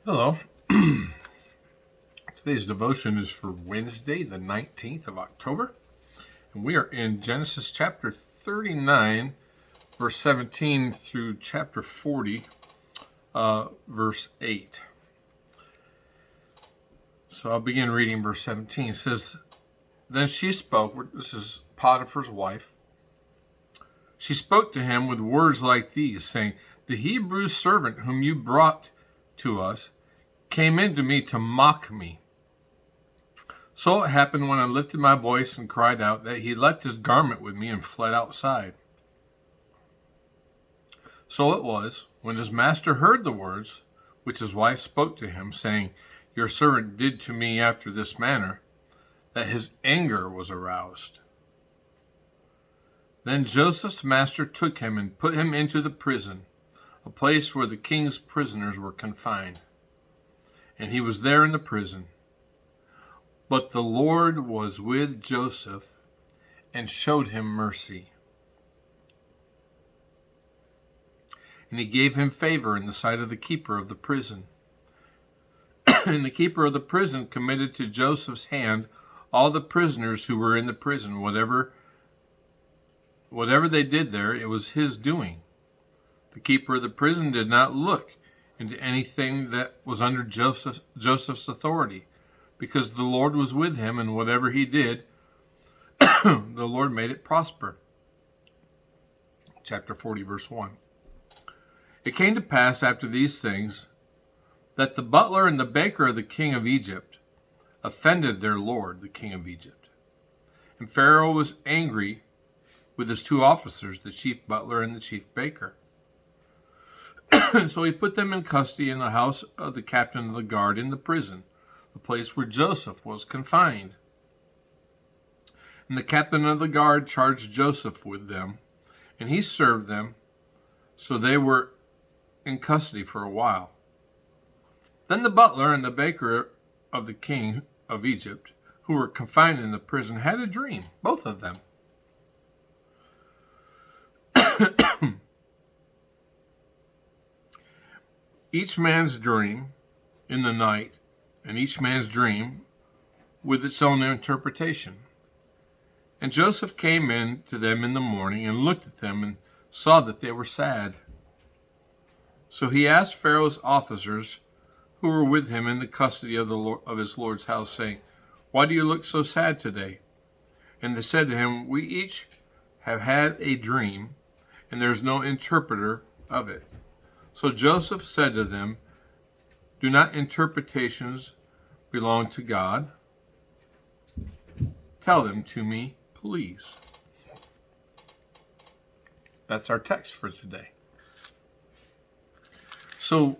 Hello. Today's devotion is for Wednesday, the 19th of October, and we are in Genesis chapter 39, verse 17 through chapter 40, verse 8. So I'll begin reading verse 17. It says, Then she spoke, this is Potiphar's wife, she spoke to him with words like these, saying, The Hebrew servant whom you brought to us came in to me to mock me. So it happened when I lifted my voice and cried out that he left his garment with me and fled outside. So it was, when his master heard the words which his wife spoke to him, saying, Your servant did to me after this manner, that his anger was aroused. Then Joseph's master took him and put him into the prison, a place where the king's prisoners were confined. And he was there in the prison. But the Lord was with Joseph and showed him mercy. And he gave him favor in the sight of the keeper of the prison. And the keeper of the prison committed to Joseph's hand all the prisoners who were in the prison. Whatever they did there, it was his doing. The keeper of the prison did not look into anything that was under Joseph's authority, because the Lord was with him, and whatever he did, the Lord made it prosper. Chapter 40, verse 1. It came to pass after these things that the butler and the baker of the king of Egypt offended their lord, the king of Egypt. And Pharaoh was angry with his two officers, the chief butler and the chief baker. So he put them in custody in the house of the captain of the guard in the prison, the place where Joseph was confined. And the captain of the guard charged Joseph with them, and he served them, so they were in custody for a while. Then the butler and the baker of the king of Egypt, who were confined in the prison, had a dream, both of them. Each man's dream in the night, and each man's dream with its own interpretation. And Joseph came in to them in the morning and looked at them and saw that they were sad. So he asked Pharaoh's officers who were with him in the custody of his lord's house, saying, Why do you look so sad today? And they said to him, We each have had a dream, and there is no interpreter of it. So Joseph said to them, Do not interpretations belong to God? Tell them to me, please. That's our text for today. So,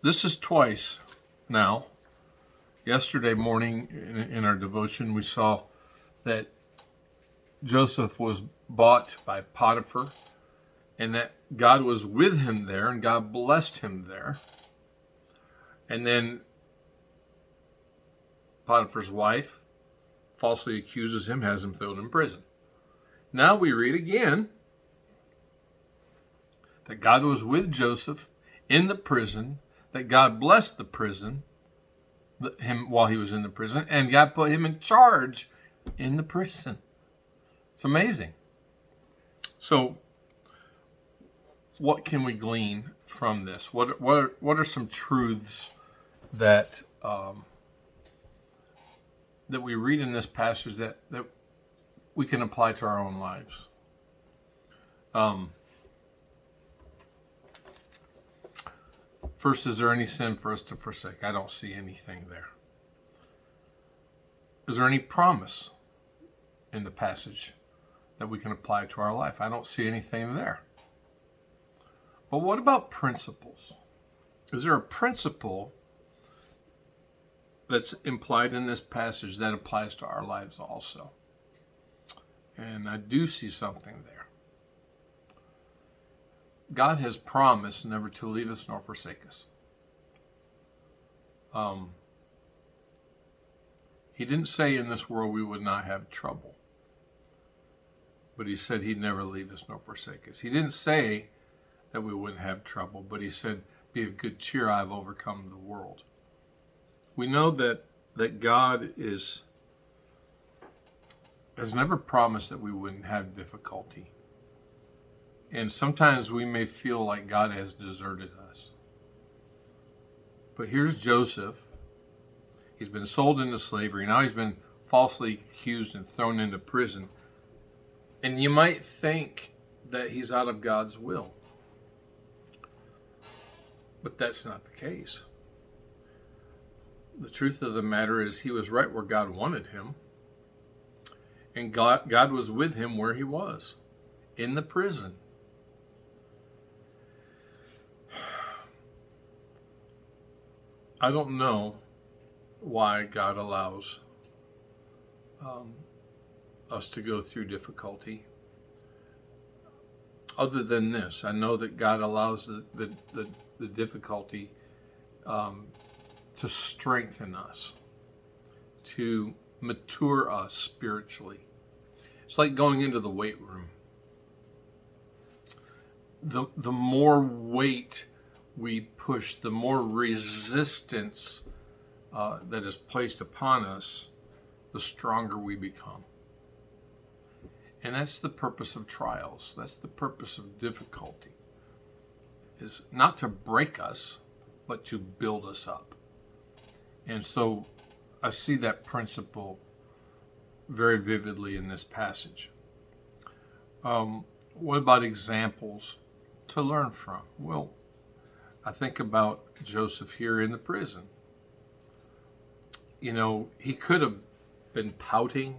this is twice now. Yesterday morning in our devotion, we saw that Joseph was bought by Potiphar, and that God was with him there, and God blessed him there. And then Potiphar's wife falsely accuses him, has him thrown in prison. Now we read again that God was with Joseph in the prison, that God blessed the prison, him while he was in the prison, and God put him in charge in the prison. It's amazing. So, what can we glean from this? What are some truths that that we read in this passage that we can apply to our own lives? First, is there any sin for us to forsake? I don't see anything there. Is there any promise in the passage that we can apply to our life? I don't see anything there. But what about principles? Is there a principle that's implied in this passage that applies to our lives also? And I do see something there. God has promised never to leave us nor forsake us. He didn't say in this world we would not have trouble, but he said he'd never leave us nor forsake us. He didn't say that we wouldn't have trouble, but he said, Be of good cheer, I have overcome the world. We know that God has never promised that we wouldn't have difficulty. And sometimes we may feel like God has deserted us. But here's Joseph. He's been sold into slavery. Now he's been falsely accused and thrown into prison. And you might think that he's out of God's will. But that's not the case. The truth of the matter is he was right where God wanted him. And God was with him where he was, in the prison. I don't know why God allows us to go through difficulty. Other than this, I know that God allows the difficulty to strengthen us, to mature us spiritually. It's like going into the weight room. The more weight we push, the more resistance that is placed upon us, the stronger we become. And that's the purpose of trials. That's the purpose of difficulty. Is not to break us, but to build us up. And so I see that principle very vividly in this passage. What about examples to learn from? Well, I think about Joseph here in the prison. You know, he could have been pouting.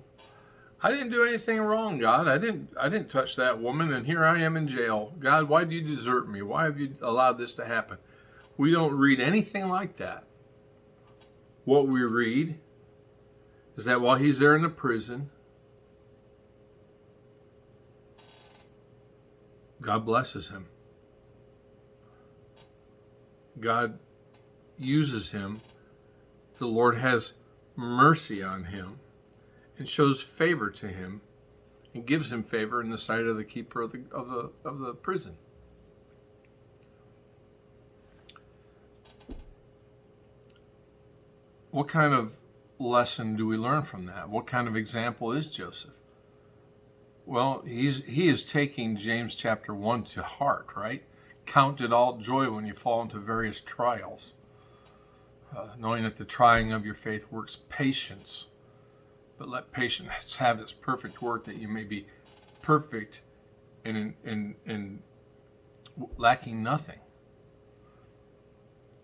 I didn't do anything wrong, God. I didn't touch that woman, and here I am in jail. God, why do you desert me? Why have you allowed this to happen? We don't read anything like that. What we read is that while he's there in the prison, God blesses him. God uses him. The Lord has mercy on him and shows favor to him and gives him favor in the sight of the keeper of the prison. What kind of lesson do we learn from that? What kind of example is Joseph? Well, he is taking James chapter 1 to heart, right? Count it all joy when you fall into various trials, knowing that the trying of your faith works patience. But let patience have its perfect work, that you may be perfect and lacking nothing.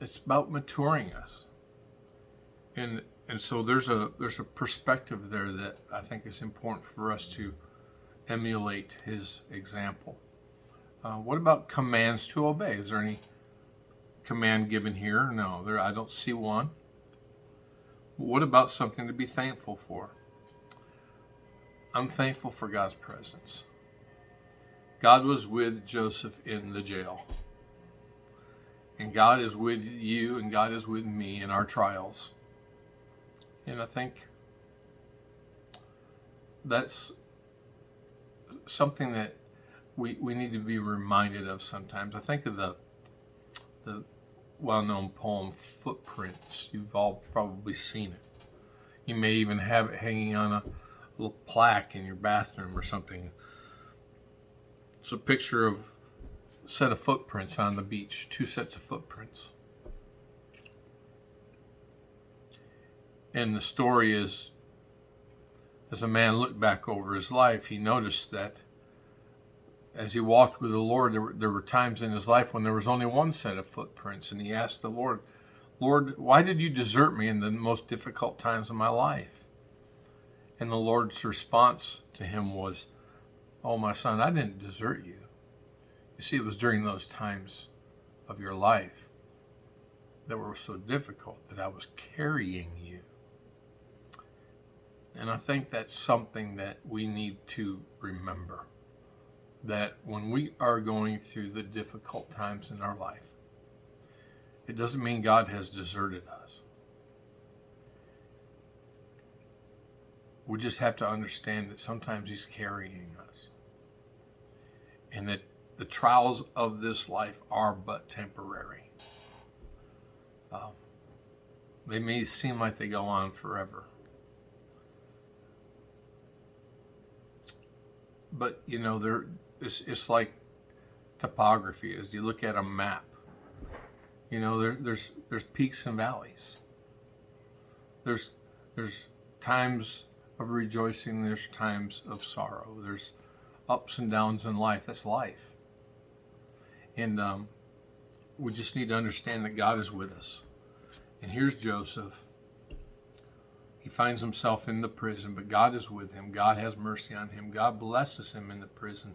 It's about maturing us. And so there's a perspective there that I think is important for us to emulate his example. What about commands to obey? Is there any command given here? No, I don't see one. What about something to be thankful for? I'm thankful for God's presence. God was with Joseph in the jail. And God is with you, and God is with me in our trials. And I think that's something that we need to be reminded of sometimes. I think of the well-known poem Footprints. You've all probably seen it. You may even have it hanging on a little plaque in your bathroom or something. It's a picture of a set of footprints on the beach, 2 sets of footprints. And the story is, as a man looked back over his life, he noticed that as he walked with the Lord, there were times in his life when there was only 1 set of footprints. And he asked the Lord, why did you desert me in the most difficult times of my life? And the Lord's response to him was, oh, my son, I didn't desert you. You see, it was during those times of your life that were so difficult that I was carrying you. And I think that's something that we need to remember. That when we are going through the difficult times in our life, it doesn't mean God has deserted us. We just have to understand that sometimes He's carrying us. And that the trials of this life are but temporary. Um, they may seem like they go on forever. But, you know, it's like topography. As you look at a map, you know, there's peaks and valleys. There's times of rejoicing. There's times of sorrow. There's ups and downs in life. That's life. And we just need to understand that God is with us. And here's Joseph. He finds himself in the prison, but God is with him. God has mercy on him. God blesses him in the prison.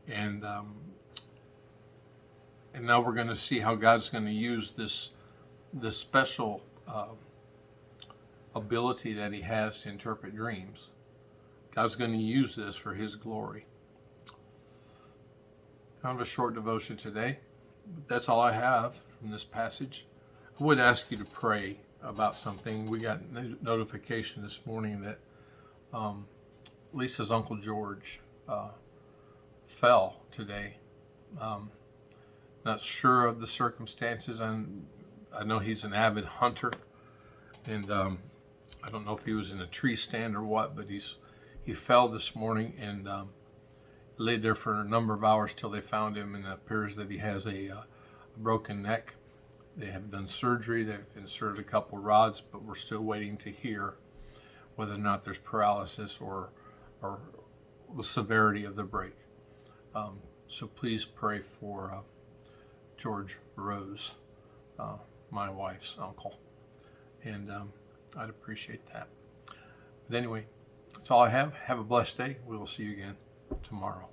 And now we're going to see how God's going to use this special ability that he has to interpret dreams. God's going to use this for his glory. Kind of a short devotion today. But that's all I have from this passage. I would ask you to pray about something. We got notification this morning that Lisa's Uncle George fell today. Not sure of the circumstances. I know he's an avid hunter, and I don't know if he was in a tree stand or what, but he fell this morning and laid there for a number of hours till they found him, and it appears that he has a broken neck. They have done surgery. They've inserted a couple rods, but we're still waiting to hear whether or not there's paralysis or the severity of the break. So please pray for George Rose, my wife's uncle, and I'd appreciate that. But anyway, that's all I have. Have a blessed day. We will see you again tomorrow.